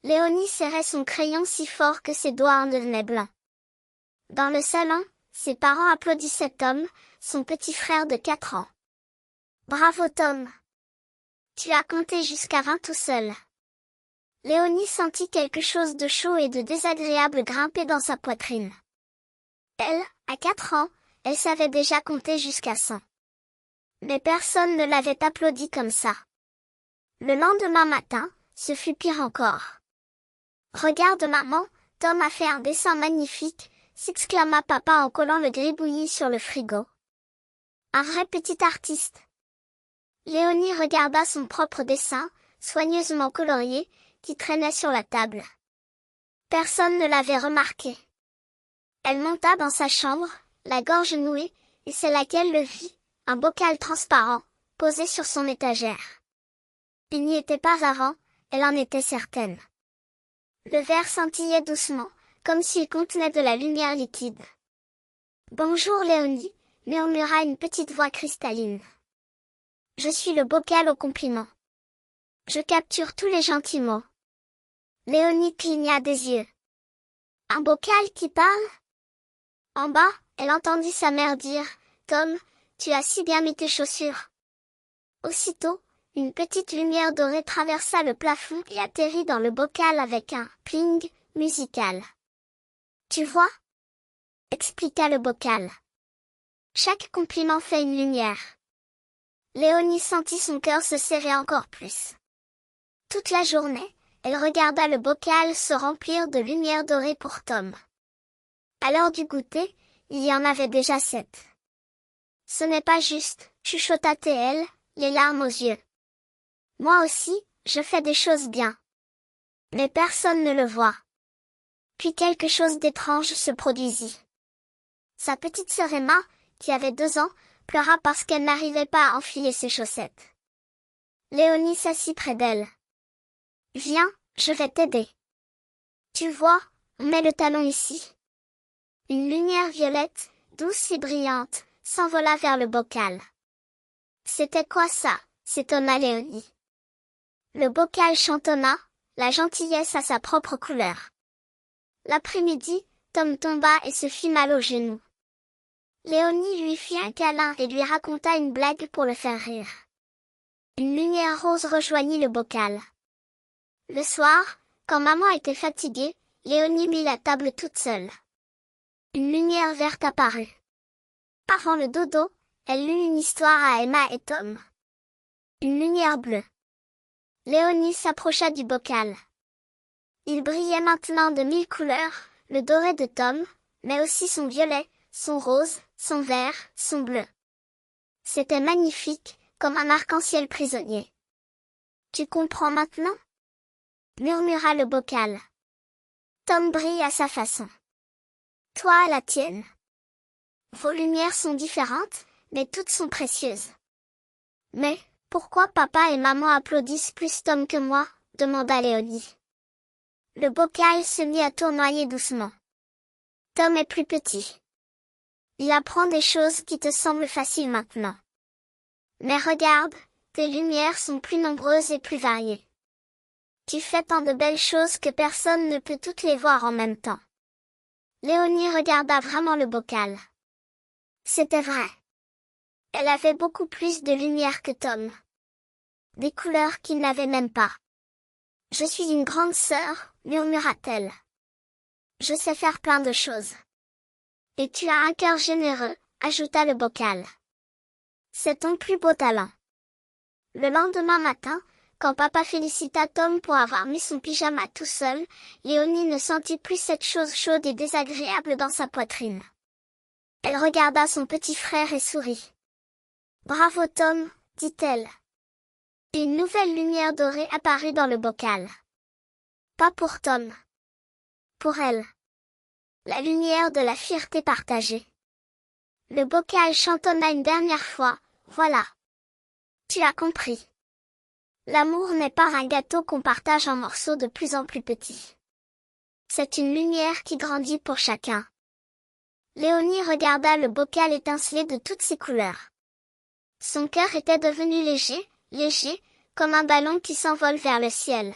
Léonie serrait son crayon si fort que ses doigts en devenaient blancs. Dans le salon, ses parents applaudissaient Tom, son petit frère de 4 ans. Bravo Tom! Tu as compté jusqu'à 20 tout seul. Léonie sentit quelque chose de chaud et de désagréable grimper dans sa poitrine. Elle, à 4 ans, elle savait déjà compter jusqu'à 100. Mais personne ne l'avait applaudi comme ça. Le lendemain matin, ce fut pire encore. Regarde maman, Tom a fait un dessin magnifique, s'exclama papa en collant le gribouillis sur le frigo. Un vrai petit artiste. Léonie regarda son propre dessin, soigneusement colorié, qui traînait sur la table. Personne ne l'avait remarqué. Elle monta dans sa chambre, la gorge nouée, et c'est là qu'elle le vit, un bocal transparent, posé sur son étagère. Il n'y était pas avant, elle en était certaine. Le verre scintillait doucement, comme s'il contenait de la lumière liquide. « Bonjour Léonie », murmura une petite voix cristalline. « Je suis le bocal aux compliments. Je capture tous les gentils mots. » Léonie cligna des yeux. « Un bocal qui parle ?» En bas, elle entendit sa mère dire « Tom, tu as si bien mis tes chaussures. » Aussitôt, une petite lumière dorée traversa le plafond et atterrit dans le bocal avec un « pling » musical. « Tu vois ?» expliqua le bocal. « Chaque compliment fait une lumière. » Léonie sentit son cœur se serrer encore plus. Toute la journée, elle regarda le bocal se remplir de lumière dorée pour Tom. À l'heure du goûter, il y en avait déjà 7. « Ce n'est pas juste, » chuchota-t-elle, les larmes aux yeux. « Moi aussi, je fais des choses bien. Mais personne ne le voit. » Puis quelque chose d'étrange se produisit. Sa petite sœur Emma, qui avait 2 ans, pleura parce qu'elle n'arrivait pas à enfiler ses chaussettes. Léonie s'assit près d'elle. « Viens, je vais t'aider. Tu vois, on met le talon ici. » Une lumière violette, douce et brillante, s'envola vers le bocal. « C'était quoi ça ?» s'étonna Léonie. Le bocal chantonna, la gentillesse à sa propre couleur. L'après-midi, Tom tomba et se fit mal au genou. Léonie lui fit un câlin et lui raconta une blague pour le faire rire. Une lumière rose rejoignit le bocal. Le soir, quand maman était fatiguée, Léonie mit la table toute seule. Une lumière verte apparut. Avant le dodo, elle lut une histoire à Emma et Tom. Une lumière bleue. Léonie s'approcha du bocal. Il brillait maintenant de 1000 couleurs, le doré de Tom, mais aussi son violet, son rose, son vert, son bleu. C'était magnifique, comme un arc-en-ciel prisonnier. « Tu comprends maintenant ?» murmura le bocal. Tom brille à sa façon. Toi à la tienne. Vos lumières sont différentes, mais toutes sont précieuses. Mais, pourquoi papa et maman applaudissent plus Tom que moi? Demanda Léonie. Le bocal se mit à tournoyer doucement. Tom est plus petit. Il apprend des choses qui te semblent faciles maintenant. Mais regarde, tes lumières sont plus nombreuses et plus variées. Tu fais tant de belles choses que personne ne peut toutes les voir en même temps. Léonie regarda vraiment le bocal. C'était vrai. Elle avait beaucoup plus de lumière que Tom. Des couleurs qu'il n'avait même pas. « Je suis une grande sœur, » murmura-t-elle. « Je sais faire plein de choses. »« Et tu as un cœur généreux, » ajouta le bocal. « C'est ton plus beau talent. » Le lendemain matin, quand papa félicita Tom pour avoir mis son pyjama tout seul, Léonie ne sentit plus cette chose chaude et désagréable dans sa poitrine. Elle regarda son petit frère et sourit. « Bravo Tom, » dit-elle. Une nouvelle lumière dorée apparut dans le bocal. Pas pour Tom. Pour elle. La lumière de la fierté partagée. Le bocal chantonna une dernière fois, voilà. Tu as compris. L'amour n'est pas un gâteau qu'on partage en morceaux de plus en plus petits. C'est une lumière qui grandit pour chacun. Léonie regarda le bocal étinceler de toutes ses couleurs. Son cœur était devenu léger, léger, comme un ballon qui s'envole vers le ciel.